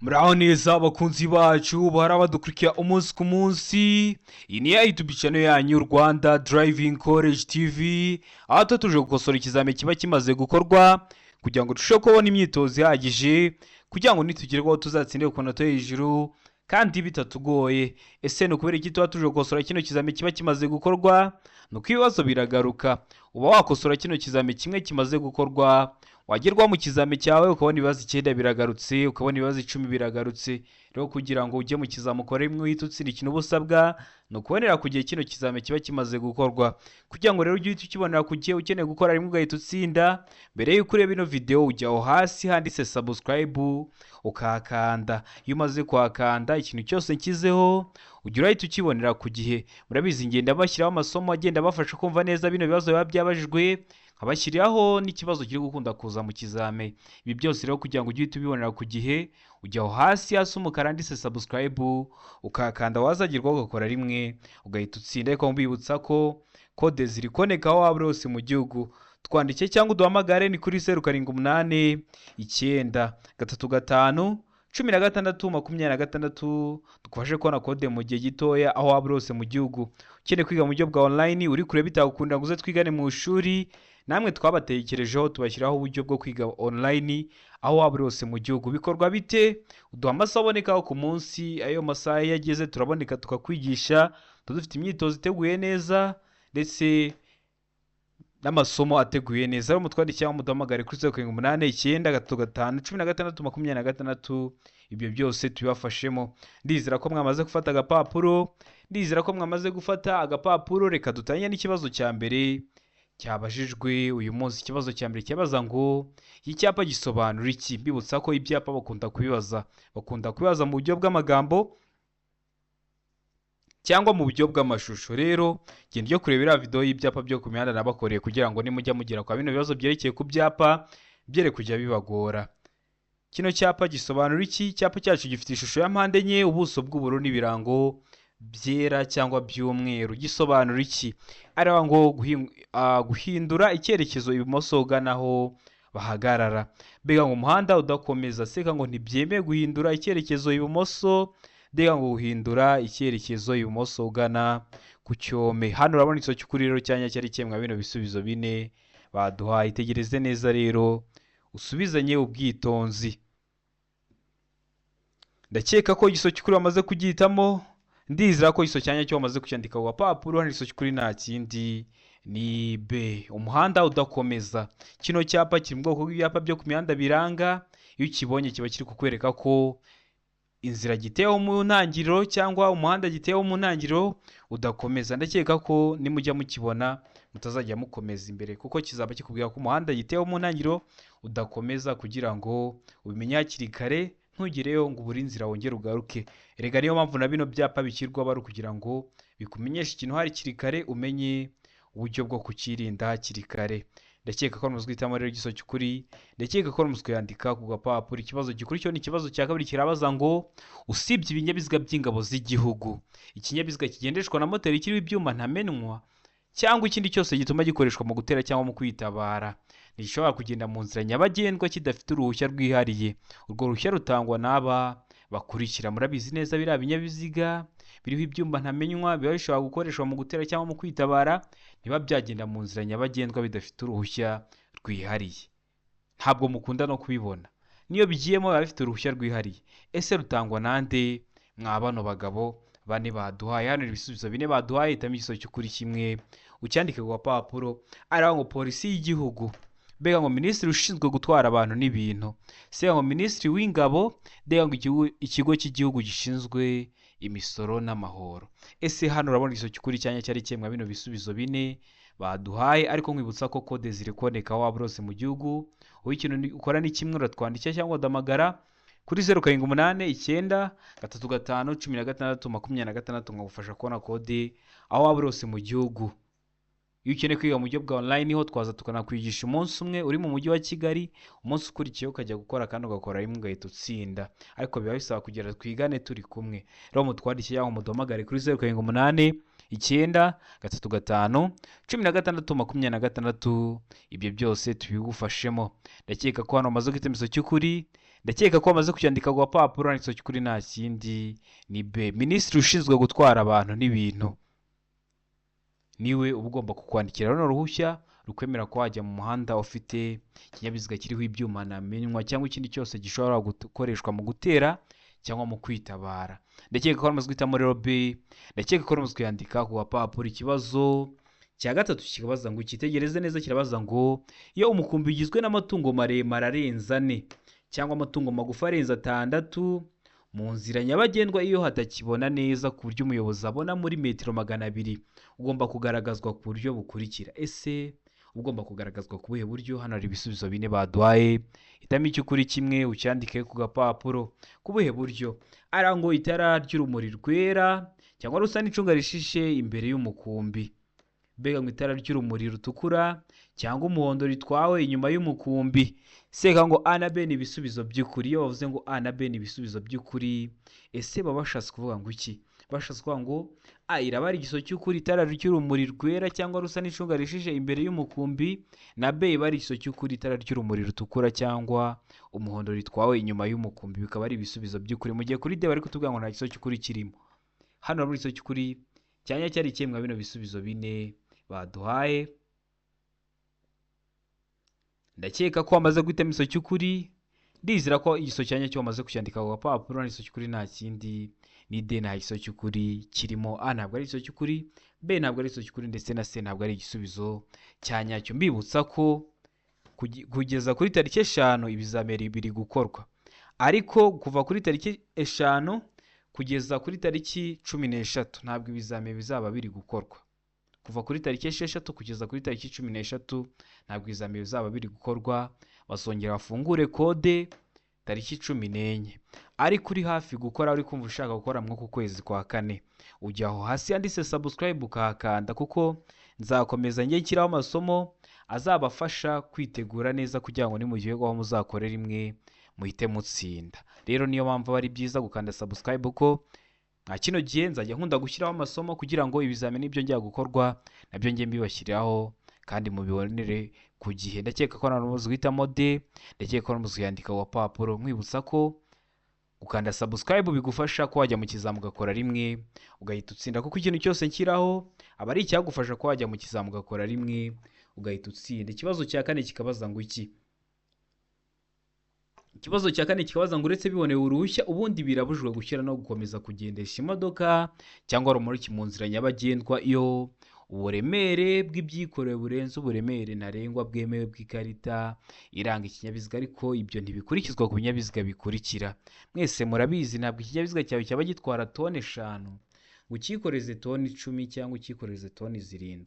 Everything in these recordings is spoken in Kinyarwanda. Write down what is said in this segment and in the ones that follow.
Muraho neza abakunzi bacu bahora badukurikira umunsi ku munsi. Iyi ni ya YouTube channel yanyu Rwanda Driving College TV, aho tuba tuje gukosora ikizami kiba kimaze gukorwa kugira ngo turusheho kubona imyitozo ihagije kugira ngo nitugerwaho tuzatsinde ku manota hejuru kandi bitatugoye. Ese ni ukubera iki tuba tuje gukosora kino kizami kiba kimaze gukorwa? Ni uko ibibazo biragaruka. Uba wakosora kino kizami kimwe kimaze gukorwa, wagerwaho mu kizami cyawe ukabona ibibazo 9 biragarutse, ukabona ibibazo 10 biragarutse. Rero kugira ngo ujye mu kizami ukore rimwe uhite utsinda, ikintu ubusabwa ni ukubonera ku gihe kino kizami kiba kimaze gukorwa. Kugira ngo rero ujye uhita ukibonera ku gihe ukeneye gukora rimwe ugahita utsinda, mbere y'uko ureba ino video ujya aho hasi handitse subscribe ukahakanda. Iyo umaze kuhakanda ikintu cyose nshyizeho ujya urahita ukibonera ku gihe. Murabizi ngenda bashyiraho amasomo agenda bafasha kumva neza bino bibazo biba byabajijwe, nkabashyiriraho n'ikibazo kiri gukunda kuza mu kizame. Ibi byose rero kugira ngo ujye uhita ubibonera ku gihe ujya aho hasi umukara handitse subscribe ukahakanda, wazagerwaho ugakora rimwe ugahita utsinda. Ariko mbibutsa ko kode ziri koneka aho waba uri hose mu gihugu. Twandike cyangwa uduhamagare ni kuri 0789 355 16 dufashe kubona kode mu gihe gitoya aho waba uri hose mu gihugu. Ukeneye kwiga mu buryo bwa online uri kure bitagukunda ngo uze twigane mu ishuri, namwe twabatekerejeho tubashyiraho uburyo bwo kwiga online aho waba uri hose mu gihugu. Bikorwa bite? Uduha amasaha abonekaho ku munsi, ayo masaha iyo ageze turaboneka tukakwigisha, dufite imyitozo iteguye neza ndetse n'amasomo ateguye neza. Rero mutwandike cyangwa muduhamagare kuri 0789 ibyo byose tubibafashemo. Ndizera ko mwamaze gufata agapapuro. Reka dutanye n'ikibazo cya mbere cyabajijwe uyu munsi. Ikibazo cya mbere cyabaza ngo icyapa gisobanura iki? Mbibutsa ko ibyapa bakunda kubibaza mu buryo bw'amagambo cyangwa mu buryo bw'amashusho. Rero genda ujye kurebera video y'ibyapa byo ku mihanda nabakoreye kugira ngo nimujya mugera kwa bino bibazo byerekeye ku byapa byere kujya bibagora. Kino cyapa gisobanura iki? Icyapa cyacu gifite ishusho ya mpande enye, ubuso bw'ubururu n'ibirango byera cyangwa by'umweru. Gisobanura iki? Areba ngo guhindura icyerekezo ibumoso uganaho bahagarara. Mbega ngo umuhanda udakomeza, seka ngo ntibyemewe guhindura icyerekezo ibumoso, mbega ngo guhindura icyerekezo ibumoso ugana ku cyome. Hano urabona iso cy'ukuri rero cyanya cyari cyemwa bino bisubizo bine baduhaye. Itegereze neza rero usubizanye ubwitonzi. Ndakeka ko igiso cy'ukuri wamaze kugihitamo. Ndizera ko iso cyanya cyo wamaze kucyandika ku gapapuro. Hano iso cy'ukuri nta kindi ni B, umuhanda udakomeza. Kino cyapa kiri mu bwoko bw'ibyapa byo ku mihanda biranga. Iyo ukibonye kiba kiri kukwereka ko inzira giteyeho mu ntangiriro cyangwa umuhanda giteyeho mu ntangiriro udakomeza. Ndakeka ko nimujya mukibona mutazajya mukomeza imbere, kuko kizaba kikubwira ko umuhanda giteyeho mu ntangiriro udakomeza, kugira ngo ubimenye hakiri kare ntugireyo ngo ubure inzira wongere ugaruke. Erega niyo mpamvu na bino byapa bishyirwa bari kugira ngo bikumenyeshe ikintu hakiri kare, umenye uburyo bwo kukirinda hakiri kare. Ndakeka ko numuzwe itamo rero igiso cy'ukuri. Ndakeka ko numuzwe yandika ku gapapuro. Ikibazo gikuri cyo ni ikibazo cya kabiri kirabaza ngo usibye ibinyabiziga by'ingabo z'igihugu, ikinyabiziga kigendeshwa na moteri kiriho ibyuma ntamenwa cyangwa ikindi cyose gituma gikoreshwa mu gutera cyangwa mu kwitabara ntigishobora kugenda mu nzira nyabagendwa kidafite uruhushya rwihariye. Urwo ruhushya rutangwa n'aba bakurikira. Murabizi neza biriya binyabiziga biriho ibyuma ntamenywa biba bishobora gukoreshwa mu gutera cyangwa mu kwitabara, niba byagenda mu nzira nyabagendwa bidafite uruhushya rwihariye. Ntabwo mukunda no kubibona. Niyo bigiyemo biba bifite uruhushya rwihariye. Ese rutangwa nande? Bano bagabo bane baduhaye. Hano ibisubizo bine baduhaye, hitamo igiso cy'ukuri kimwe ucyandike ku gapapuro. Araba ngo polisi y'igihugu, mbega ngo minisitiri ushinzwe gutwara abantu n'ibintu, sega ngo minisitiri w'ingabo, mbega ngo ikigo cy'igihugu gishinzwe imisoro n'amahoro. Ese hano urabona igiso cy'ukuri cyanya cyari cyemwa bino bisubizo bine baduhaye. Ariko nkwibutsa ko kode ziri koneka waba urose mu gihugu. Wowe ikintu ukora ni kimwe, uratwandikira cyangwa udamagara kuri 0789 355 16 nkagufasha kubona kode aho waba urose mu gihugu. Iyo ukeneye kwiga mu buryo bwa online ho twaza tukanakwigisha umunsi umwe uri mu mujyi wa Kigali, umunsi ukurikiye ukajya gukora kandi ugakora rimwe ugahita utsinda. Ariko biba bisaba kugira twigane turi kumwe. Rero mutwandikire cyangwa muduhamagare kuri 0789 355 16 ibyo byose tubigufashemo. Ndakeka ko hano maze guhita imiso cy'ukuri ndakeka ko wamaze kucyandika ku gapapuro handitse cy'ukuri nta kindi ni B. Minisitiri ushinzwe gutwara abantu n'ibintu niwe uba ugomba kukwandikira runo ruhushya rukwemera ko wajya mu muhanda ufite ikinyabiziga kiriho ibyuma ntamenywa cyangwa ikindi cyose gishobora gukoreshwa mu gutera cyangwa mu kwitabara. Ndakeka ko wamaze guhitamo rero B. Ndakeka ko wamaze kuyandika ku gapapuro. Ikibazo cya gatatu kikabaza ngo ukitegereze neza, kirabaza ngo iyo umukumbi ugizwe n'amatungo maremare arenze 4 cyangwa amatungo magufi arenze 6 mu nzira nyabagendwa, iyo hatakibona neza ku buryo umuyobozi abona muri metero 200, ugomba kugaragazwa ku buryo bukurikira. Ese ugomba kugaragazwa ku buhe buryo? Hano hari ibisubizo 4 baduhaye. Hitamo icy'ukuri kimwe ucyandike ku gapapuro. Ku buhe buryo? Arango itara ry'urumuri rwera cyangwa rusa n'icunga rishishe imbere y'umukumbi. Mbega ngo itara ry'urumuri rutukura cyangwa umuhondo ritwawe inyuma y'umukumbi. Seka ngo A na B ni ibisubizo by'ukuri. Iyo bavuze ngo A na B ni ibisubizo by'ukuri, ese baba bashatse kuvuga ngo iki? Bashatse kuvuga ngo A iraba ari igiso cy'ukuri, itara ry'urumuri rwera cyangwa rusa n'icunga rishishe imbere y'umukumbi, na B iba ari igiso cy'ukuri, itara ry'urumuri rutukura cyangwa umuhondo ritwawe inyuma y'umukumbi. Bikaba ari ibisubizo by'ukuri. Mu gihe kuri D bari kutubwira ngo nta giso cy'ukuri kirimo. Hano hari igiso cy'ukuri cyanya cyari kimwe bino bisubizo 4 baduhaye. Ndakeka ko wamaze guhitamo igiso cy'ukuri. Ndizera ko igiso cyanya cyo wamaze kucyandika ku gapapuro. Igiso cy'ukuri nta kindi ni D. Nta giso cy'ukuri kirimo. A ntabwo ari igiso cy'ukuri, B ntabwo ari igiso cy'ukuri, ndetse na C ntabwo ari igisubizo cyanyacyo. Mbibutsa ko kugeza kuri tariki 5 ibizamini biri gukorwa, ariko kuva kuri tariki 5 kugeza kuri tariki 13 ntabwo ibizamini bizaba biri gukorwa. Kuva kuri tariki 6 kugeza kuri tariki 13 ntabwo ibizamini bizaba biri gukorwa. Basongera bafungure kode tariki 14. Ariko uri hafi gukora, uri kumva ushaka gukora mw'uku kwezi kwa 4, ujya aho hasi handitse subscribe ukahakanda, kuko nzakomeza njye nshyiraho amasomo azabafasha kwitegura neza kugira ngo nimugihegwaho muzakorera imwe muhite mutsinda. Rero niyo mpamvu ari byiza gukanda subscribe, kuko nta kino gihe nzajya nkunda gushyiraho amasomo kugira ngo ibizamini ibyo njya gukorwa nabyo njye mbibashyiraho kandi mubibonere ku gihe. Ndakeka ko namaze guhitamo D. Ndakeka ko namaze kuyandika ku gapapuro. Nkwibutsa ko gukanda subscribe bigufasha ko wajya mu kizamu ugakora rimwe ugahita utsinda, kuko ikintu cyose nshyiraho aba ari icyagufasha ko wajya mu kizamu ugakora rimwe ugahita utsinda. Ikibazo cya 4 kikabaza ngo iki? Ikibazo cya 4 kikabaza ngo uretse bibonewe uruhushya ubundi birabujijwe gushyira no gukomeza kugendesha imodoka cyangwa rumuriki mu nzira nyabagendwa iyo uburemere bw'ibyikoreye burenze uburemere ntarengwa bwemewe bw'ikarita iranga ikinyabiziga, ariko ibyo ntibikurikizwa ku binyabiziga bikurikira. Mwese murabizi, ntabwo ikinyabiziga cyawe cyaba gitwara toni 5 ngo ukikoreze toni 10 cyangwa ukikoreze toni 7.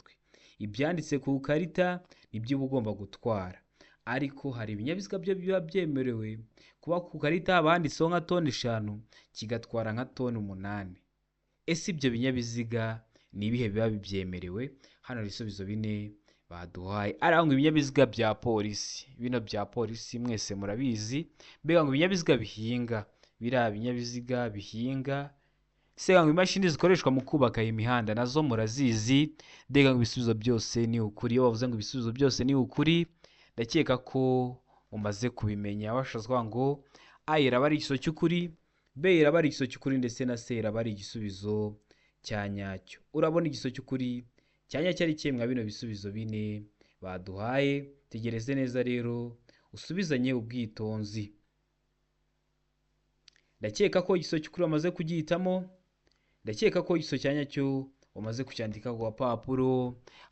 Ibyanditse ku karita nibyo uba ugomba gutwara, ariko hari ibinyabiziga byo biba byemerewe kuba ku karita banditseho nka toni 5 kigatwara nka toni 8. Ese ibyo binyabiziga ni ibihe biba bibyemerewe? Hano hari ibisubizo 4 baduhaye. Arangwa ibinyabiziga bya polisi. Bino bya polisi mwese murabizi. Mbega ngo ibinyabiziga bihinga, biriya binyabiziga bihinga. Sega ngo imashini zikoreshwa mu kubaka imihanda nazo murazizi. Mbega ngo ibisubizo byose ni ukuri. Iyo bavuze ngo ibisubizo byose ni ukuri, ndakeka ko umaze kubimenya. Bashazwa ngo A iraba ari igiso cy'ukuri, B iraba ari igiso cy'ukuri, ndetse na C iraba ari igisubizo cyanyacyo. Urabona igiso cy'ukuri cyanyacyo ari kimwe bino bisubizo 4 baduhaye. Tegereze neza rero usubizanye ubwitonzi. Ndakeka ko igiso cy'ukuri wamaze kugihitamo. Ndakeka ko igiso cyanyacyo wamaze kucyandika ku gapapuro.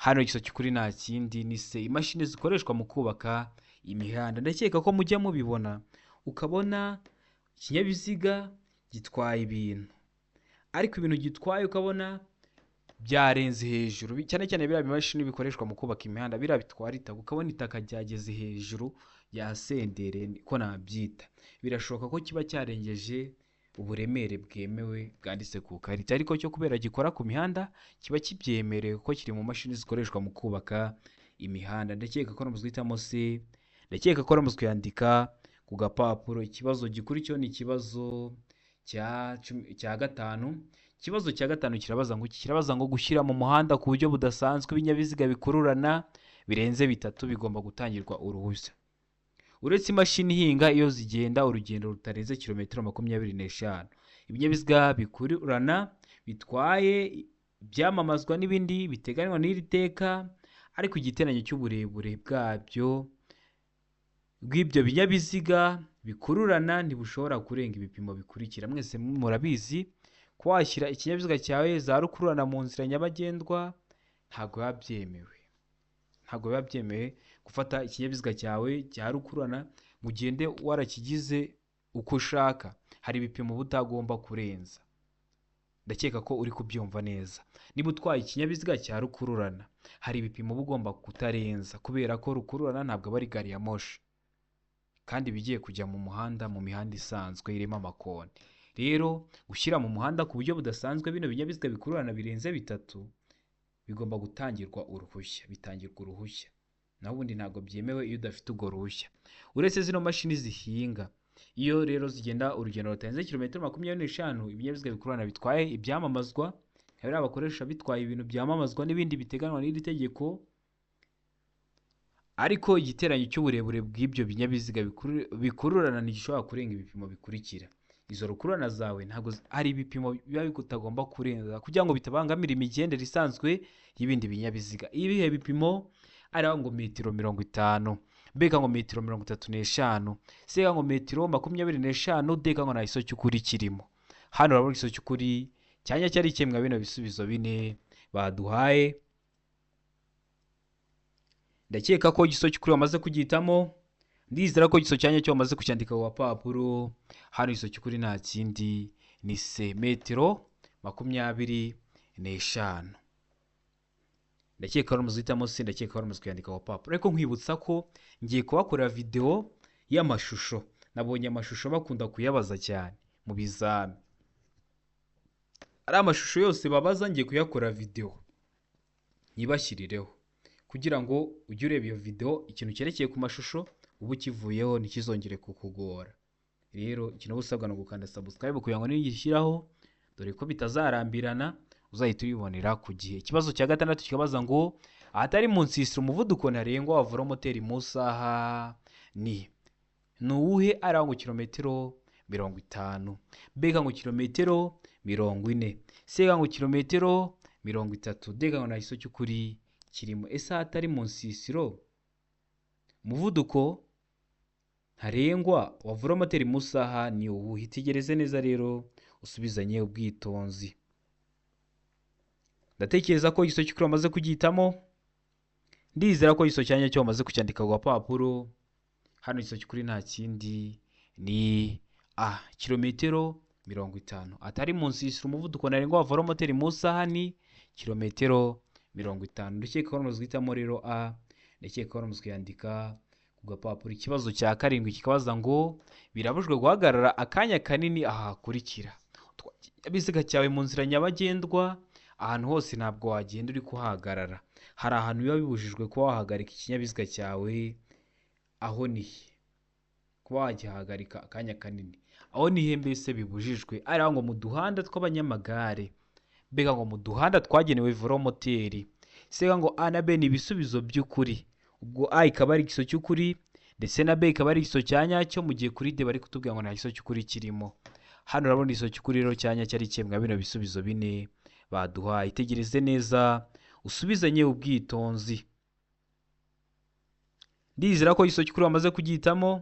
Hano igiso cy'ukuri nta kindi ni C. Imashini zikoreshwa mu kubaka imihanda. Ndakeka ko mujya mubibona, ukabona ikinyabiziga gitwaye ibintu, ariko ibintu gitwaye ukabona byarenze hejuru, cyane cyane biriya bimashini bikoreshwa mu kubaka imihanda, biriya bitwara itaka, ukabona itaka ryageze hejuru ya sendere ko nabyita. Birashoboka ko kiba cyarengeje uburemere bwemewe bwanditse ku karita, ariko cyo kubera gikora ku mihanda kiba kibyemerewe ko kiri mu mashini zikoreshwa mu kubaka imihanda. Ndakeka ko namaze guhitamo C. Ndakeka ko namaze kuyandika ku gapapuro. Ikibazo gikurikiyeho ni ikibazo cya 5. Ikibazo cya 5 kirabaza ngo kirabaza ngo gushyira mu muhanda ku buryo budasanzwe ibinyabiziga bikururana birenze 3 bigomba gutangirwa uruhushya. uretse imashini ihinga iyo zigenda urugendo rutarenze kilometero 25. Ibinyabiziga bikururana bitwaye ibyamamazwa n'ibindi biteganywa n'iri teka, ariko igiteranyo cy'uburebure bw'ibyo binyabiziga bikururana ntibushobora kurenga ibipimo bikurikira. Mwese murabizi ko washyira ikinyabiziga cyawe za rukururana mu nzira nyabagendwa ntabwo biba byemewe gufata ikinyabiziga cyawe cya rukururana ngo ugende warakigize uko ushaka. Hari ibipimo butagomba kurenza. Ndakeka ko uri kubyumva neza. Niba utwaye ikinyabiziga cya rukururana hari ibipimo bugomba kutarenza, kubera ko rukururana ntabwo aba ari gari ya moshi kandi bigiye kujya mu muhanda, mu mihanda isanzwe irimo amakoni. Rero gushyira mu muhanda ku buryo budasanzwe bino binyabiziga bikururana birenze 3 bigomba bitangirwa uruhushya, naho ubundi ntabwo byemewe iyo udafite urwo ruhushya. Uretse zino mashini zihinga, iyo rero zigenda urugendo rutarenze kilometero 25, ibinyabiziga bikururana bitwaye ibyamamazwa, hari abakoresha bitwaye ibintu byamamazwa n'ibindi biteganywa n'iri tegeko, ariko igiteranyo cy'uburebure bw'ibyo binyabiziga bikururana ntigishobora kurenga ibipimo bikurikira. Izo rukururana zawe ntabwo hari ibipimo biba bitagomba kurenza kugira ngo bitabangamira imigendere isanzwe y'ibindi binyabiziga. Ibihe bipimo ari ngo metero 50, mbega ngo metero 35, sega ngo metero 25, deka ngo nta iso cy'ukuri kirimo. Hano urabona iso cy'ukuri cyanya cyari ikemwa bino bisubizo 4 baduhaye. Ndakeka ko igiso cy'ukuri wamaze kugitamo. Ndizera ko igiso cyanya cyo wamaze kucyandika ku papuro. Hano iso cy'ukuri nta kindi ni metero 25. Ndakeka wamaze guhitamo se, ndakeka wamaze kuyandika ku papuro. Ariko nkwibutsa ko ngiye kubakorera video y'amashusho. Nabonye amashusho bakunda kuyabaza cyane mu bizami. Ari amashusho yose babaza ngiye kuyakora video nyibashyirireho, kugira ngo ujye ureba iyo video ikintu cyerekeye ku mashusho ubu kivuyeho ntikizongere kukugora. Rero ikintu usabwa no gukanda subscribe kugira ngo nigishyiraho, dore ko bitazarambirana uzahita ubibonera ku gihe. Ikibazo cya 6 kikabaza ngo ahatari mu nsisiro umuvuduko ntarengwa wa velomoteri mu saha ni uwuhe? Ari ngo kilometero 50, mbega ngo kilometero 40, sega ngo kilometero 30, deka ngo nta iso cy'ukuri kirimo. Ese ahatari mu nsisiro umuvuduko ntarengwa wa velomoteri mu saha ni uwuhe? Itegereze neza rero usubizanye ubwitonzi. Ndatekereza ko igiso cy'ukuri wamaze kugitamo. Ndizera ko igiso cyanya cyo wamaze kucyandika ku papuro. Hano igiso cy'ukuri nta kindi ni kilometero 50. Atari mu nsisiro umuvuduko ntarengwa wa velomoteri mu saha ni kilometero 50. Ndakeka ko wamaze guhitamo rero ndakeka ko wamaze kuyandika ku gapapuro. Ikibazo cya 7 kikabaza ngo birabujwe guhagarara akanya kanini ahakurikira. Ikinyabiziga cyawe mu nzira nyabagendwa, ahantu hose ntabwo wagenda uri kuhagarara. Hari ahantu biba bibujijwe kuba wahagarika ikinyabiziga cyawe. Aho ni kuba wagihagarika akanya kanini, aho ni mbese bibujijwe. Ari ngo mu duhanda tw'abanyamagare, mbega ngo mu duhanda twagenewe velomoteri. Sega ngo A na B ni ibisubizo by'ukuri. Ubwo A ikaba ari igiso cy'ukuri ndetse na B ikaba ari igiso cyanyacyo, mu gihe kuri D bari kutubwira ngo nta giso cy'ukuri kirimo. Hano urabona igiso cy'ukuri rero cyanya cyari cyemwa bino bisubizo 4 baduhaye. Itegereze neza usubizanye ubwitonzi. Ndizera ko igiso cy'ukuri wamaze kugitamo.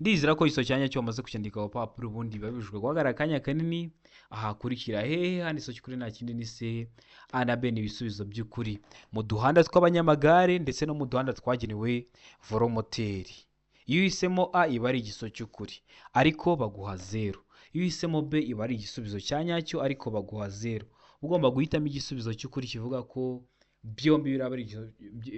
Ndizera ko igiso cyanya cyo wamaze kucyandika ku papuro. Ubundi babijwe guhagarara akanya kanini ahakurikira. Hano igiso cy'ukuri nta kindi ni se. A na B ni ibisubizo by'ukuri mu duhanda tw'abanyamagare ndetse no mu duhanda twagenewe velomoteri. Iyo uhisemo A iba ari igiso cy'ukuri ariko baguha 0. Iyo uhisemo B iba ari igisubizo cyanyacyo ariko baguha 0. Ugomba guhitamo igisubizo cy'ukuri kivuga ko byombi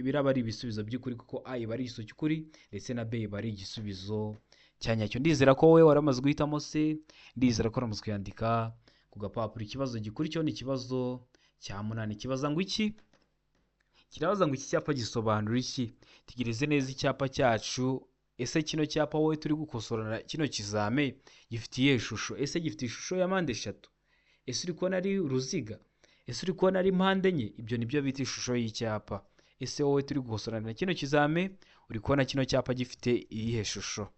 biraba ari ibisubizo by'ukuri, kuko A iba ari igiso cy'ukuri ndetse na B iba ari igisubizo cyanyacyo. Ndizera ko wowe waramaze guhitamo se. Ndizera ko waramaze kuyandika ku gapapuro. Ikibazo gikurikiyeho ni ikibazo cya 8. Kibaza ngo iki? Kirabaza ngo iki cyapa gisobanura iki? Tegereze neza icyapa cyacu. Ese kino cyapa wowe turi gukosorana kino kizame gifitiye ishusho? Ese gifite ishusho ya mpande 3? Ese uri kubona ari uruziga? Ese uri kubona ari mpande enye? Ibyo nibyo bita ishusho y'icyapa. Ese wowe turi gukosorana kino kizame uri kubona kino cyapa gifite iyihe shusho?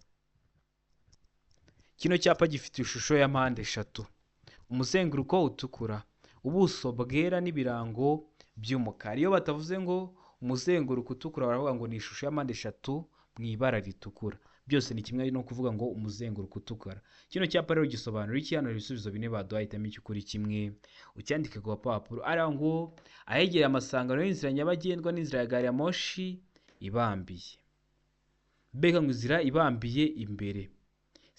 Kino cyapa gifite ishusho ya mpande eshatu, umuzenguruko utukura, ubuso bwera n'ibirango by'umukara. Iyo batavuze ngo umuzenguruko utukura baravuga ngo ni ishusho ya mpande eshatu mu ibara ritukura. Byose ni kimwe no kuvuga ngo umuzenguruko utukura. Kino cyapa rero gisobanura iki? Hano ibisubizo bine baduhaye, hitamo icy'ukuri kimwe ucyandike ku gapapuro. Ari ngo ahegereye amasangano y'inzira nyabagendwa n'inzira ya gari ya moshi ibambiye. Mbega ngo inzira ibambiye imbere.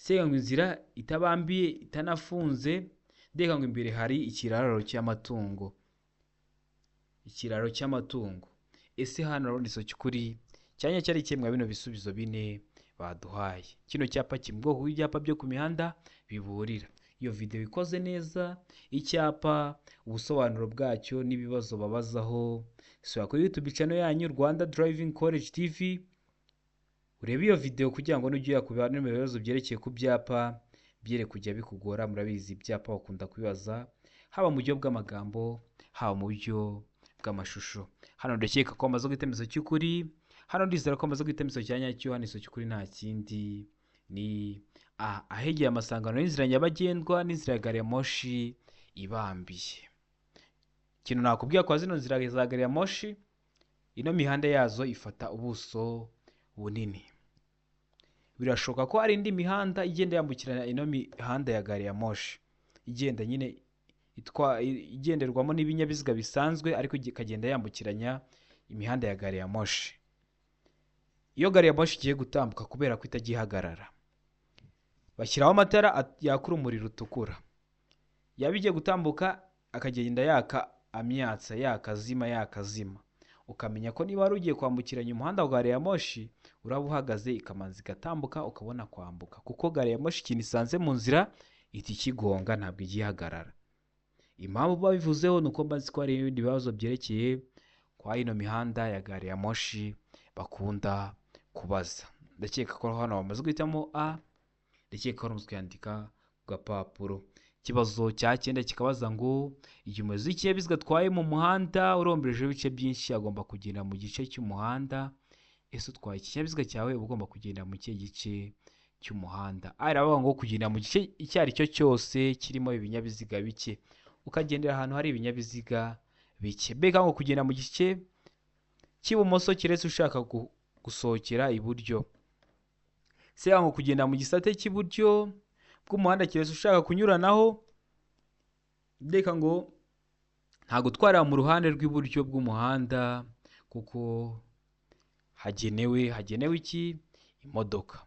Sega ngo inzira itabambiye itanafunze. Ndega ngo imbere hari ikiraro cy'amatungo. Ikiraro cy'amatungo. Ese hano rero niso cy'ukuri cyanya cyari kimwe bino bisubizo bine baduhaye. Kino cyapa kiri mu bwoko bw'ibyapa byo ku mihanda biburira. Iyo video ikoze neza, icyapa, ubusobanuro bwacyo n'ibibazo babazaho, sura kuri YouTube channel yanyu Rwanda Driving College TV. Urebe iyo video kugira ngo nujye yakubira n'ibibazo byerekeye ku byapa byere kujya bikugora. Murabizi ibyapa bakunda kwibaza haba mu buryo bw'amagambo, haba mu buryo bw'amashusho. Hano ndakeka ko amaze gutemezo cy'ukuri. Hano ndizera ko amaze gutemezo cyanya cyo hano iso cy'ukuri nta kindi ni ahegeye amasangano y'inzira nyabagendwa n'inzira ya gari ya moshi ibambiye. Kintu nakubwiye kwa zino nzira za gari ya moshi, ino mihanda yazo ifata ubuso bunini. Birashoboka ko hari indi mihanda igenda yambukiranya ino mihanda ya gari ya moshi, igenda nyine igenderwamo n'ibinyabiziga bisanzwe, ariko ikagenda yambukiranya imihanda ya gari ya moshi. Iyo gari ya moshi igiye gutambuka kubera ko itagihagarara, bashyiraho amatara yakura umuriro utukura. Yaba igiye gutambuka akagenda yaka amyatsa, yakazima. Ukamenya ko niba wari ugiye kwambukiranya umuhanda wa gari ya moshi, uraba uhagaze ikamanza igatambuka ukabona kwambuka, kuko gari ya moshi ikintu isanze mu nzira iti kigonga, ntabwo igihagarara. Impamvu babivuzeho nuko mbazi ko hari ibindi bibazo byerekeye kwa ino mihanda ya gari ya moshi bakunda kubaza. Ndakeka ko hano bamaze guhitamo A, ndakeka ko bamaze kuyandika ku gapapuro. Ikibazo cya 9 kikabaza ngo igihe umuyobozi w'ikinyabiziga atwaye mu muhanda urombereje ibice byinshi agomba kugenda mu gice cy'umuhanda. Ese utwaye ikinyabiziga cyawe ugomba kugenda mu kihe gice cy'umuhanda? Aravuga ngo kugenda mu gice icyo ari cyo cyose kirimo ibinyabiziga bike, ukagendera ahantu hari ibinyabiziga bike. Mbega ngo kugenda mu gice cy'ibumoso kiretse ushaka gusohokera iburyo. Se ngo kugenda mu gisate cy'iburyo bw'umuhanda kiretse ushaka kunyuranaho. Ndeka ngo nta gutwara mu ruhande rw'iburyo bw'umuhanda kuko hagenewe iki? Imodoka.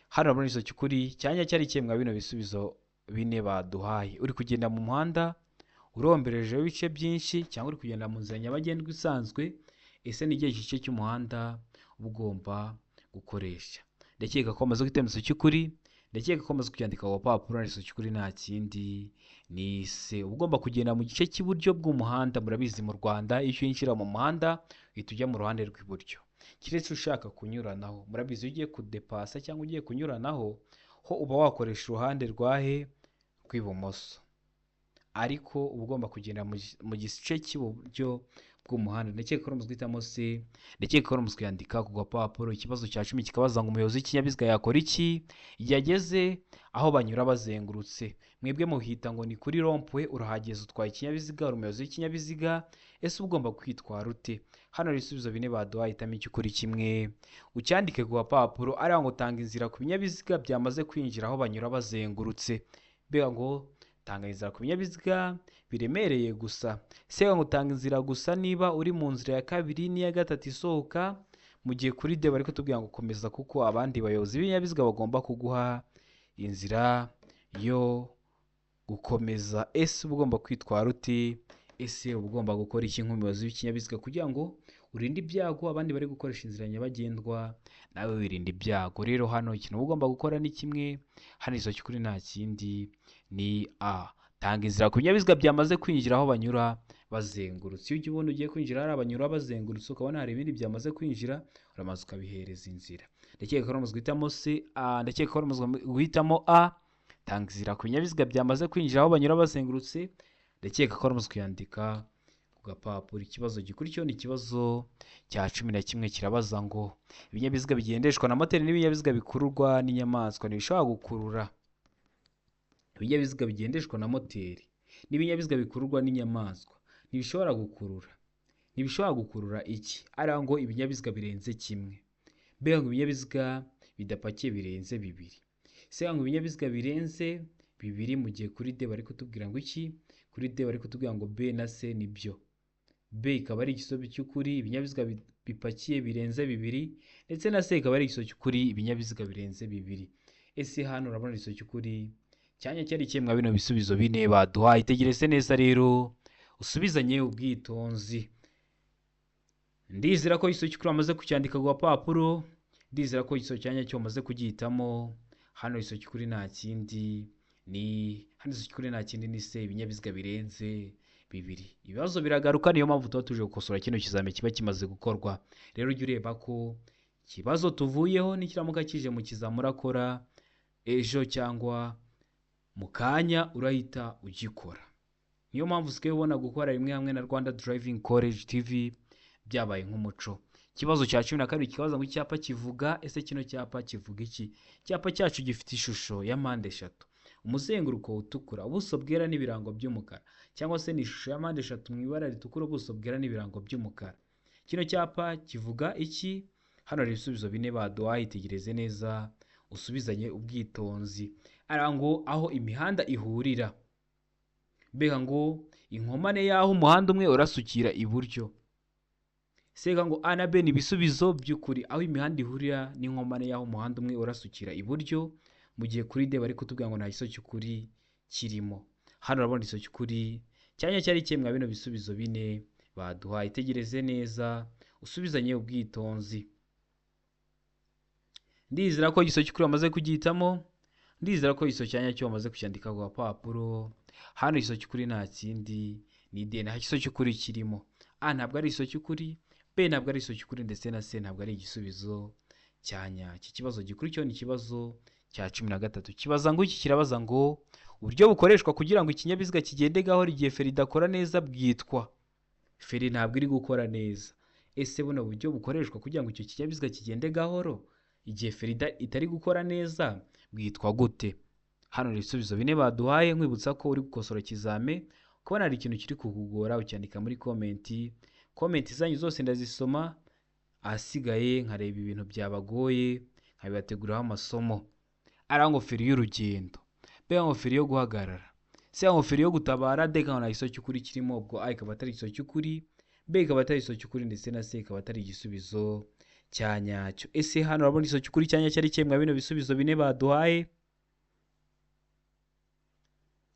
Hano muri iso cy'ukuri cyanya cyari kimwe bino bisubizo bine baduhaye. Uri kugenda mu muhanda urombereje ibice byinshi, cyangwa uri kugenda mu nzira nyabagendwa isanzwe. Ese ni igihe gice cy'umuhanda ugomba gukoresha? Ndakeka ko amaze gutemezo cy'ukuri. Ndakeka ko amaze kucyandika ku papuro. N'iso cy'ukuri nta kindi ni se. Ugomba kugenda mu gice cy'iburyo bw'umuhanda. Murabizi mu Rwanda iyo winjira mu muhanda uhita ujya mu ruhande rw'iburyo, kiretse ushaka kunyuranaho. Murabizi ugiye kudepasa cyangwa ugiye kunyuranaho ho uba wakoresha uruhande rw'ibumoso, ariko uba ugomba kugenda mu gice cy'iburyo bw'umuhanda. Ndakeka ko amaze guhitamo se. Ndakeka ko amaze kuyandika ku gapapuro. Ikibazo cya 10 kikabaza ngo umuyobozi w'ikinyabiziga yakora iki igihe ageze aho banyura bazengurutse? Mwebwe muhita ngo ni kuri rompwe, urahageze utwaye ikinyabiziga, uri umuyobozi w'ikinyabiziga. Ese ugomba kwitwara ute? Hano ibisubizo bine baduhaye, hitamo icy'ukuri kimwe ucyandike ku gapapuro. Ari ngo tanga inzira ku binyabiziga byamaze kwinjira aho banyura bazengurutse. Mbega ngo tanga inzira ku binyabiziga biremereye gusa. Se ngo tanga inzira gusa niba uri mu nzira ya kabiri n'iya gatatu isohoka. Mu gihe kuri D bari kutubwira ngo komeza, kuko abandi bayobozi b'ibinyabiziga bagomba kuguha inzira yo gukomeza. Ese ugomba kwitwara uti? Ese ugomba gukora iki nk'umuyobozi w'ikinyabiziga kugira ngo urinde ibyago abandi bari gukoresha inzira nyabagendwa, nawe wirinde ibyago? Rero hano ikintu ugomba gukora ni kimwe. Hano iso cy'ukuri nta kindi ni A, tanga inzira ku binyabiziga byamaze kwinjira aho banyura bazengurutse. Iyo ubona ugiye kwinjira hari abanyura bazengurutse, ukabona hari ibindi byamaze kwinjira, uramaze ukabihereza inzira. Ndakeka ko uramaze guhitamo C. Ndakeka ko uramaze guhitamo A, tanga inzira ku binyabiziga byamaze kwinjira aho banyura bazengurutse. Ndakeka ko uramaze kuyandika ku gapapuro. Ikibazo gikurikiyeho ni ikibazo cya 11 kirabaza ngo ibinyabiziga bigendeshwa na moteri n'ibinyabiziga bikururwa n'inyamaswa ntibishobora gukurura. Ibinyabiziga bigendeshwa na moteri n'ibinyabiziga bikururwa n'inyamaswa ntibishobora gukurura. Ntibishobora gukurura iki? Ara ngo ibinyabiziga birenze kimwe. Mbega ngo ibinyabiziga bidapakiye birenze bibiri. Se ngo ibinyabiziga birenze bibiri mu gihe kuri D bari kutubwira ngo iki? Kuri D bari kutubwira ngo B na C nibyo. B ikaba ari igisubizo cy'ukuri ibinyabiziga bipakiye birenze bibiri, ndetse na C ikaba ari igisubizo cy'ukuri ibinyabiziga birenze bibiri. Ese hano urabona igisubizo cy'ukuri cyanya cyari kimwe bino bisubizo bine baduhaye. Itegereze neza rero usubizanye ubwitonzi. Ndizera ko igisubizo cy'ukuri wamaze kucyandika ku gapapuro. Ndizera ko igisubizo cyanya cyo wamaze kugihitamo. Hano igisubizo cy'ukuri nta kindi ni C, ibinyabiziga birenze bibiri. Ibibazo biragaruka, niyo mpamvu tuba tuje gukosora kino kizame kiba kimaze gukorwa. Rero ujye ureba ko ikibazo tuvuyeho nikiramuka kije mu kizame urakora ejo cyangwa mu kanya urahita ugikora. Niyo mpamvu usigaye ubona gukora rimwe hamwe na Rwanda Driving College TV byabaye nk'umuco. Ikibazo cya 12 kibaza ngo icyapa kivuga. Ese kino cyapa kivuga iki? Icyapa cyacu gifite ishusho ya mpande eshatu, umuzenguruko utukura, ubuso bwera n'ibirango by'umukara, cyangwa se ni ishusho ya mpande eshatu mu ibara ritukura, ubuso bwera n'ibirango by'umukara. Kino cyapa kivuga iki? Hano hari ibisubizo bine baduhaye. Itegereze neza usubizanye ubwitonzi. Arango aho imihanda ihurira. Mbega ngo inkomane yaho umuhanda umwe urasukira iburyo. Sega ngo A na B ni ibisubizo by'ukuri. Aho imihanda ihurira n'inkomane yaho umuhanda umwe urasukira iburyo, mu gihe kuri D bari kutubwira ngo nta gisubizo cy'ukuri kirimo. Hano urabona igisubizo cy'ukuri cyanya cyari kimwe bino bisubizo bine baduhaye. Itegereze neza usubizanye ubwitonzi. Ndizera ko igisubizo cy'ukuri wamaze kugihitamo. Ndizera ko igisubizo cyanya cyo wamaze kucyandika ku gapapuro. Hano igisubizo cy'ukuri nta kindi ni D, nta gisubizo cy'ukuri kirimo. A ntabwo ari igisubizo cy'ukuri, B ntabwo ari igisubizo cy'ukuri, ndetse na C ntabwo ari igisubizo cyanya. Iki kibazo gikurikiyeho ni ikibazo cya 13. Kibaza ngo iki kirabaza ngo uburyo bukoreshwa kugira ngo ikinyabiziga kigende gahoro igihe feri idakora neza bwitwa. Feri ntabwo iri gukora neza. Ese buno buryo bukoreshwa kugira ngo icyo kinyabiziga kigende gahoro igihe feri itari gukora neza bwitwa gute? Hano ni ibisubizo bine baduhaye. Nkwibutsa ko uri gukosora kizame, kubona hari ikintu kiri kukugora ucyandika muri komenti. Komenti zanyu zose ndazisoma, ahasigaye nkareba ibintu byabagoye nkabibateguriraho amasomo. Arango feri y'urugendo, B ngo feri yo guhagarara, C ngo feri yo gutabara, D ngo nta gisubizo cy'ukuri kirimo. Ubwo A ikaba atari igisubizo cy'ukuri, B ikaba atari igisubizo cy'ukuri, ndetse na C ikaba atari igisubizo cyanyacyo. Ese hano urabona igisubizo cy'ukuri cyanya cyari kimwe bino bisubizo bine baduhaye.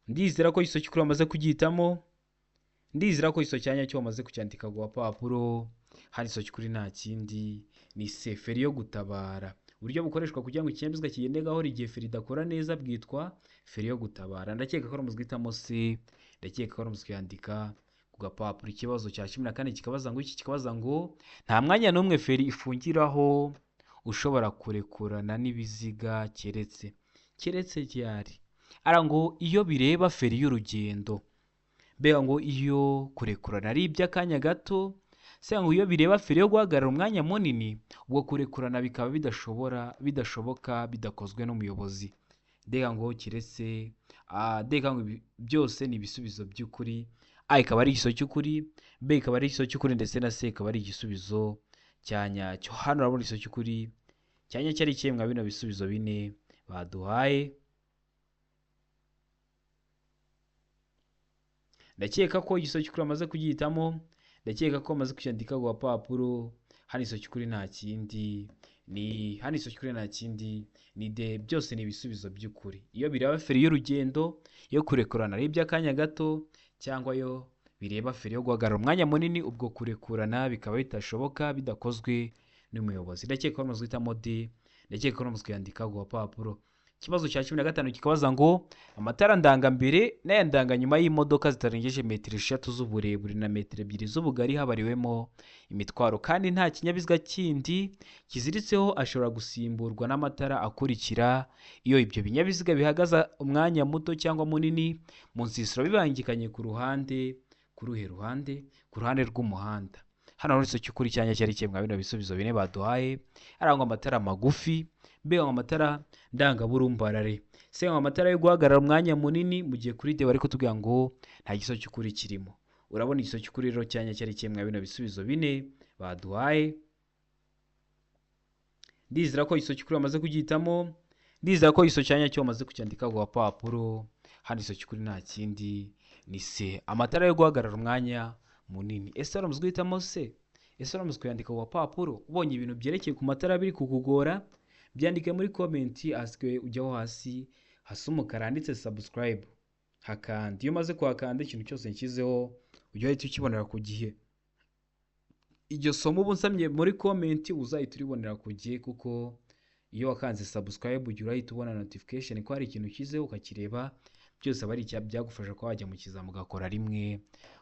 Ndizera ko igisubizo cy'ukuri wamaze kugihitamo. Ndizera ko igisubizo cyanya cyo wamaze kucyandika ku gapapuro. Hari igisubizo cy'ukuri nta kindi ni C, feri yo gutabara. Uburyo bukoreshwa kugira ngo ikinyabiziga kigende gahoro igihe feri idakora neza bwitwa feri yo gutabara. Ndakeka ko ramuzwitamo C, ndakeka ko ramuzwiyandika ku gapapuro. Ikibazo cya 14 kikabaza ngo iki? Kikabaza ngo nta mwanya n'umwe feri ifungiraho ushobora kurekurana n'ibiziga keretse ryari. Arango iyo bireba feri y'urugendo. Mbega ngo iyo kurekurana ari iby'akanya gato. Se ngo iyo bireba feri yo guhagarara umwanya munini, ubwo kurekurana bikaba bidashoboka bidakozwe n'umuyobozi. Mbega ngo kiretse mbega ngo byose ni ibisubizo by'ukuri. A ikaba ari igisubizo cy'ukuri, B ikaba ari igisubizo cy'ukuri, ndetse na C ikaba ari igisubizo cyanyacyo. Hano urabona igisubizo cy'ukuri cyanya cyari kimwe bino bisubizo bine baduhaye. Ndakeka ko igisubizo cy'ukuri amaze kugihitamo. Ndakeka ko amaze kucyandika ku gapapuro. Hano igisubizo cy'ukuri nta kindi ni D. Byose ni ibisubizo by'ukuri. Iyo bireba feri y'urugendo, yo kurekurana ari iby'akanya gato, cyangwa yo bireba feri yo guhagarara umwanya munini, ubwo kurekurana bikaba bitashoboka bidakozwe n'umuyobozi. Ndakeka ko amaze guhitamo D. Ndakeka ko amaze kuyandika ku gapapuro. Ikibazo cya 15 kikabaza ngo amatara ndangambere n'aya ndanganyuma y'imodoka zitarengeje metero 3 z'uburebure na metero 2 z'ubugari habariwemo imitwaro, kandi nta kinyabiziga kindi kiziritseho ashobora gusimburwa n'amatara akurikira iyo ibyo binyabiziga bihagaze umwanya muto cyangwa munini mu nsisiro bibangikanye ku ruhande ku ruhe ruhande? Ku ruhande rw'umuhanda. Hano hari iso cy'ukuri cyanya cyari kimwe bino bisubizo bine baduhaye, arangwa amatara magufi, B ngo amatara ndangaburumbarare, C ngo amatara yo guhagarara umwanya munini mu gihe kuri D bari kutubwira ngo nta giso cy'ukuri kirimo. Urabona igiso cy'ukuri rero cyanya cyari kimwe bino bisubizo bine baduhaye. Ndizera ko igiso cy'ukuri bamaze kugihitamo, ndizera ko igiso cyanya cyo bamaze kucyandika ku gapapuro. Hano igiso cy'ukuri nta kindi ni C, amatara yo guhagarara umwanya munini. Ese waramuzwe guhitamo C? Ese waramuzwe kuyandika ku gapapuro? Ubonye ibintu byerekeye ku matara biri kukugora, byandike muri komenti, aswe ujyaho hasi hasa umukara handitse subscribe, hakanda. Iyo umaze kuhakanda ikintu cyose nshyizeho ujya uhita ukibonera ku gihe. Iryo somo ubu nsomye muri komenti uzahita uribonera ku gihe, kuko iyo wakanze subscribe ujya urahita ubona notification ko hari ikintu ushyizeho ukakireba. Byose aba ari byagufasha ko wajya mu kizamu ugakora rimwe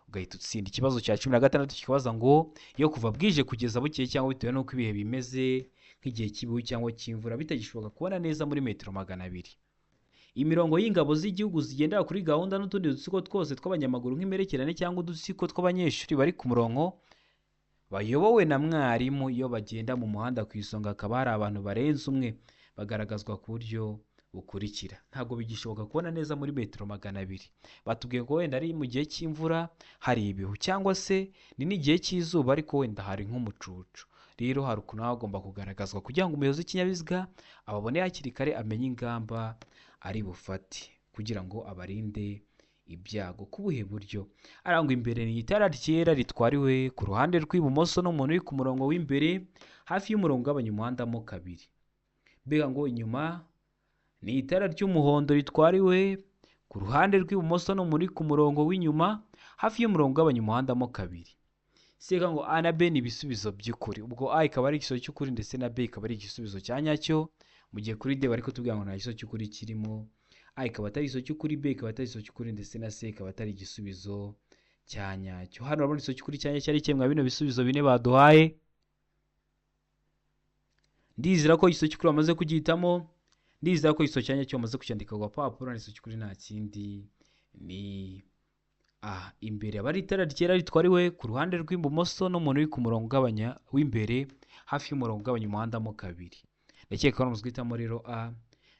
ugahita utsinda. Ikibazo cya 16 kikabaza ngo iyo kuva bwije kugeza bukeye cyangwa bitewe n'uko ibihe bimeze nk'igihe cy'ibihu cyangwa cy'imvura bitagishoboka kubona neza muri metero 200, imirongo y'ingabo z'igihugu zigendera kuri gahunda n'utundi dutsiko twose tw'abanyamaguru nk'imperekerane cyangwa udutsiko tw'abanyeshuri bari ku murongo bayobowe na mwarimu. Iyo bagenda mu muhanda ku isonga akaba hari abantu barenze umwe, bagaragazwa ku buryo bukurikira. Ntabwo bigishoboka kubona neza muri metero 200. Batubwiye ko wenda ari mu gihe cy'imvura hari ibihu, cyangwa se ni n'igihe cy'izuba ariko wenda hari nk'umucucu. Rero hari ukuntu hagomba kugaragazwa kugira ngo umuyobozi w'ikinyabiziga ababone hakiri kare, amenye ingamba ari bufate kugira ngo abarinde ibyago. Ku buhe buryo? Arangwa imbere ni itara ryera ritwariwe ku ruhande rw'ibumoso n'umuntu uri ku murongo w'imbere hafi y'umurongo ugabanya umuhanda mo kabiri. Mbega ngo inyuma ni itara ry'umuhondo ritwariwe ku ruhande rw'ibumoso n'umuntu uri ku murongo w'inyuma hafi y'umurongo ugabanya umuhanda mo kabiri. Seka ngo A na B ni ibisubizo by'ukuri. Ubwo A ikaba ari igisubizo cy'ukuri ndetse na B ikaba ari igisubizo cya nyacyo, mu gihe kuri D bari kutubwira ngo nta gisubizo cy'ukuri kirimo. A ikaba atari igisubizo cy'ukuri, B ikaba atari igisubizo cy'ukuri ndetse na C ikaba atari igisubizo cya nyacyo. Hano urabona igisubizo cy'ukuri cya nyacyo cyari kimwe bino bisubizo bine baduhaye. Ndizera ko igisubizo cy'ukuri bamaze kugihitamo, ndizera ko igisubizo cya nyacyo bamaze kucyandika ku gapapuro. Igisubizo cy'ukuri nta kindi ni A. Imbere aba ari itara ryera ritwariwe ku ruhande rw'ibumoso n'umuntu uri ku murongo ugabanya w'imbere hafi y'umurongo ugabanya umuhanda mo kabiri. Ndakeka ko waramuzwe guhitamo rero A,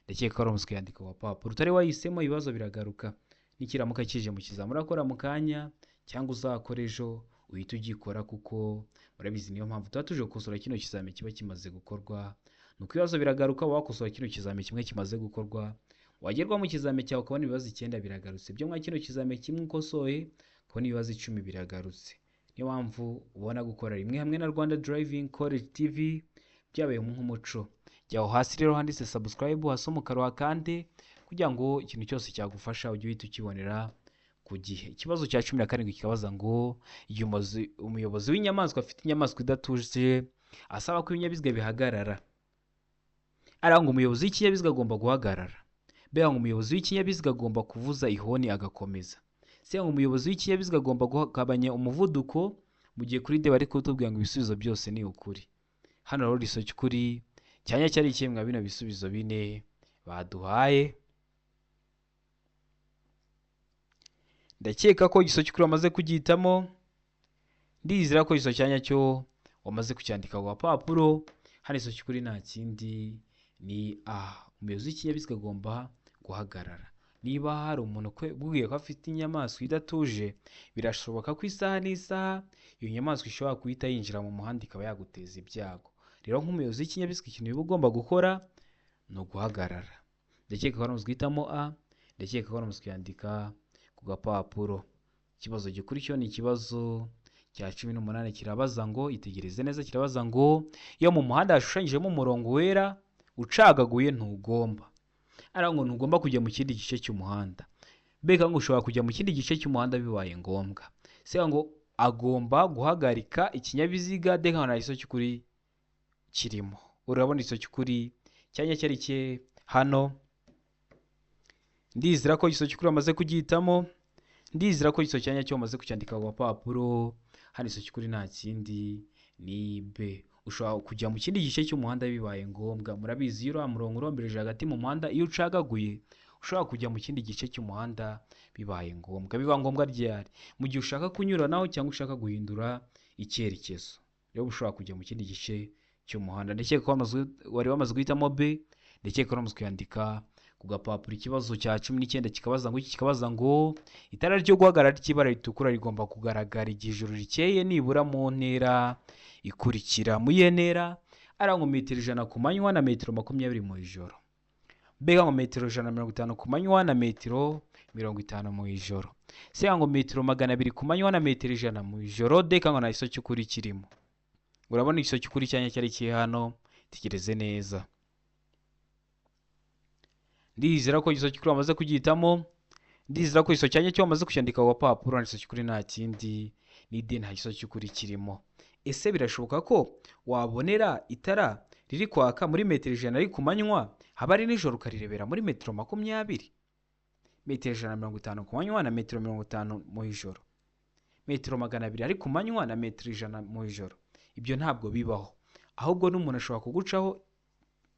ndakeka ko waramuzwe kuyandika ku gapapuro. Utari wahisemo ibibazo biragaruka, nikiramuka kije mu kizamu urakora mu kanya cyangwa uzakora ejo uhita ugikora, kuko murabizi niyo mpamvu tuba tuje gukosora kino kizami kiba kimaze gukorwa. Nuko ibibazo biragaruka, wakosora kino kizami kimwe kimaze gukorwa, wagerwa mu kizame cyawe ukabona ibibazo 9 biragarutse. Byo mwa kino kizame kimwe ukosoye ukabona ibibazo 10 biragarutse. Niyo mpamvu ubona gukora rimwe hamwe na Rwanda Driving College TV byabaye nk'umuco. Jyaho hasi rero handitse subscribe, hasi umukara wakande kugira ngo ikintu cyose cyagufasha ujye uhita ukibonera ku gihe. Ikibazo cya 17 kikabaza ngo igihe umuyobozi w'inyamaswa afite inyamaswa idatuje asaba ko ibinyabiziga bihagarara, aranga umuyobozi w'ikinyabiziga agomba guhagarara. Mbega ngo umuyobozi w'ikinyabiziga agomba kuvuza ihoni agakomeza. Se ngo umuyobozi w'ikinyabiziga agomba kugabanya umuvuduko, mu gihe kuri D bari kutubwira ngo ibisubizo byose ni ukuri. Hano rero igiso cy'ukuri cyanya cyari kimwe bino bisubizo bine baduhaye. Ndakeka ko igiso cy'ukuri wamaze kugihitamo, ndizera ko igiso cyanya cyo wamaze kucyandika ku gapapuro. Hano igiso cy'ukuri nta kindi ni A. Umuyobozi w'ikinyabiziga agomba guhagarara. Niba hari umuntu ubwiye ko afite inyamaswa idatuje, birashoboka ko isaha n'isaha iyo nyamaswa ishobora guhita yinjira mu muhanda ikaba yaguteza ibyago. Rero nk'umuyobozi w'ikinyabiziga ikintu uba ugomba gukora ni uguhagarara. Ndakeka ko waramuzwe guhitamo A, ndakeka ko waramuzwe kuyandika ku gapapuro. Ikibazo gikurikiyeho ni ikibazo cya 18 kirabaza ngo, itegereze neza, kirabaza ngo iyo mu muhanda hashushanyijemo umurongo wera ucagaguye ntugomba. Ara ngo ntugomba kujya mu kindi gice cy'umuhanda. Mbega ngo ushobora kujya mu kindi gice cy'umuhanda bibaye ngombwa. Se ngo agomba guhagarika ikinyabiziga. Deka na iso cy'ukuri kirimo. Urabona iso cy'ukuri cyanya cyari cye hano. Ndizera ko iso cy'ukuri amaze kugihitamo, ndizera ko iso cyanya cyo amaze kucyandika ku gapapuro. Hano iso cy'ukuri nta kindi ni B. Ushobora kujya mu kindi gice cy'umuhanda bibaye ngombwa. Murabizi iyo uriya murongo urombereje hagati mu muhanda iyo ucagaguye ushobora kujya mu kindi gice cy'umuhanda bibaye ngombwa. Biba ngombwa ryari? Mu gihe ushaka kunyuranaho cyangwa ushaka guhindura icyerekezo, rero ushobora kujya mu kindi gice cy'umuhanda. Ndakeka ko wari wamaze guhitamo B, ndakeka ko wamaze kuyandika ku gapapuro. Ikibazo cya 19 kikabaza ngo itara ryo guhagarara ry'ibara ritukura rigomba kugaragara igihe ijoro rikeye nibura mu ntera ikurikira. Mu iyo ntera ari nko metero 100 ku manywa na metero 20 mu ijoro. B nko metero 150 ku manywa na metero 50 mu ijoro. C nko metero 200 ku manywa na metero 100 mu ijoro. D nko na iso cy'ukuri kirimo. Urabona iso cy'ukuri cyanya cyari kihe hano? Tegereze neza. Ndizera ko iso cy'ukuri wamaze kugihitamo. Ndizera ko iso cyanya cyo wamaze kucyandika ku papuro, iso cy'ukuri nta kindi ni D, nta iso cy'ukuri kirimo. Ese birashoboka ko wabonera itara riri kwaka muri metero 100 ari ku manywa, haba ari nijoro ukarirebera muri metero 20? Metero 150 ku manywa na metero 50 mu ijoro. Metero 200 ari ku manywa na metero 100 mu ijoro. Ibyo ntabwo bibaho. Ahubwo n'umuntu ashobora kugucaho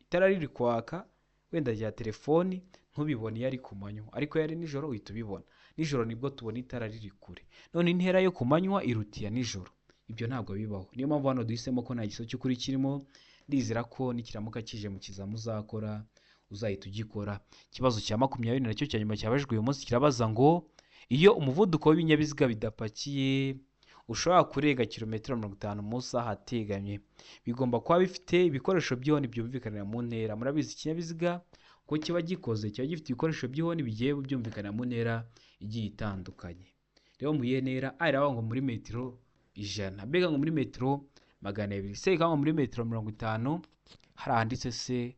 itara riri kwaka wenda rya telefoni ntubibone yari ku manywa, ariko yari nijoro uhita ubibona. Nijoro nibwo tubona itara riri kure. None intera yo ku manywa irutiya nijoro. Ibyo ntabwo bibaho. Niyo mpamvu hano duhisemo ko nta giso cy'ukuri kirimo. Ndizera ko nikiramuka kije mu kizamu uzakora uzahita ugikora. Ikibazo cya 20 nacyo cya nyuma cyabajwe uyu munsi kirabaza ngo iyo umuvuduko w'ibinyabiziga bidapakiye ushobora kurenga kilometero 50 mu saha ategamye, bigomba kuba bifite ibikoresho by'ihoni byumvikanira mu ntera. Murabizi ikinyabiziga ko kiba gikoze kiba gifite ibikoresho by'ihoni bigiye byumvikanira mu ntera igiye itandukanye. Rero mu ntera araba ngo muri metero 100, B ngo muri metero 200, C ngo muri metero 50, haranditse C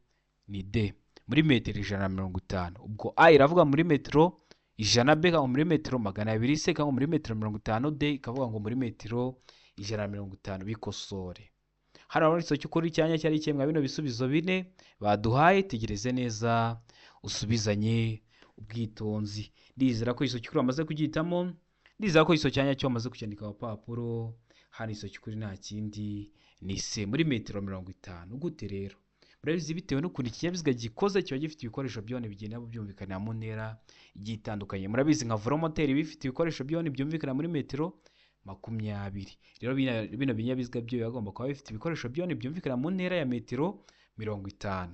ni D muri metero 150. Ubwo A iravuga muri metero 100, B ngo muri metero 200, C ngo muri metero 50, D ikavuga ngo muri metero 150. Bikosore. Hano iso cy'ukuri cyanya cyari cyemwa bino bisubizo bine baduhaye. Tegereze neza usubizanye ubwitonzi. Ndizera ko iso cy'ukuri wamaze kugihitamo. Ndizera ko iso cyanya cyo wamaze kucyandika ku papuro. Hano iso cy'ukuri nta kindi ni C muri metero 50. Gute rero? Murabizi bitewe n'ukuntu ikinyabiziga gikoze kiba gifite ibikoresho byone bigenda byumvikana mu ntera igiye itandukanye. Murabizi nka velomoteri bifite ibikoresho byone byumvikana muri metero 20. Rero bino binyabiziga byo bagomba kuba bifite ibikoresho byone byumvikana mu ntera ya metero 50.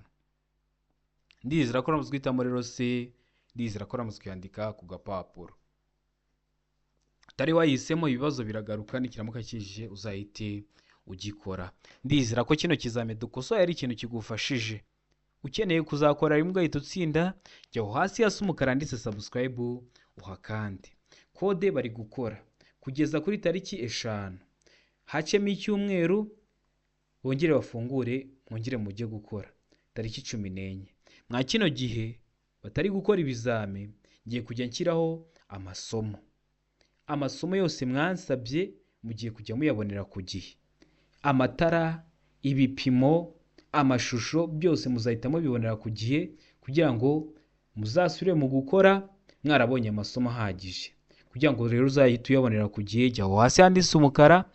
Ndizera ko ramuzwe guhitamo rero C. Ndizera ko ramuzwe kuyandika ku gapapuro. Tari wahisemo ibibazo biragaruka nikiramuka kije uzahite ugikora. Ndizera ko kino kizame dukosoye ari ikintu kigufashije. Ukeneye kuzakora rimwe ugahita utsinda, jya hasi hasi umukara nditse subscribe uhakande. Kode bari gukora kugeza kuri tariki 5. Hacemo icyumweru bongere bafungure mwongere mujye gukora tariki 14. Mwa kino gihe batari gukora ibizame ngiye kujya nshyiraho amasomo yose mwansabye mugiye kujya muyabonera ku gihe. Amatara, ibipimo, amashusho byose muzahita mubibonera ku gihe kugira ngo muzasubire mu gukora mwarabonye amasomo ahagije. Kugira ngo rero uzahite uyabonera ku gihe, jya hasi handitse umukara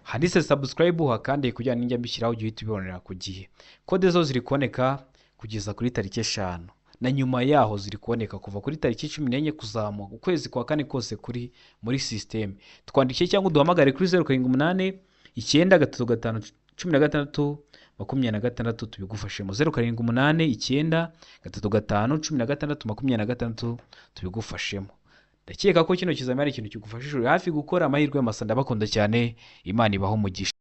handitse subscribe uhakande kugira ngo njya mbishyiraho ujye ubibonera ku gihe. Kode zo ziri kuboneka kugeza kuri tariki 5 na nyuma yaho ziri kuboneka kuva kuri tariki 14 kuzamuka ukwezi kwa 4 kose kuri muri system. Twandike cyangwa duhamagare kuri 078 935 16 26 tubigufashemo. 078 935 16 26 tubigufashemo. Ndakeka ko kino kizamara ikintu kigufashije hafi gukora amahirwe y'amasa. Ndabakunda cyane. Imana ibaho umugisha.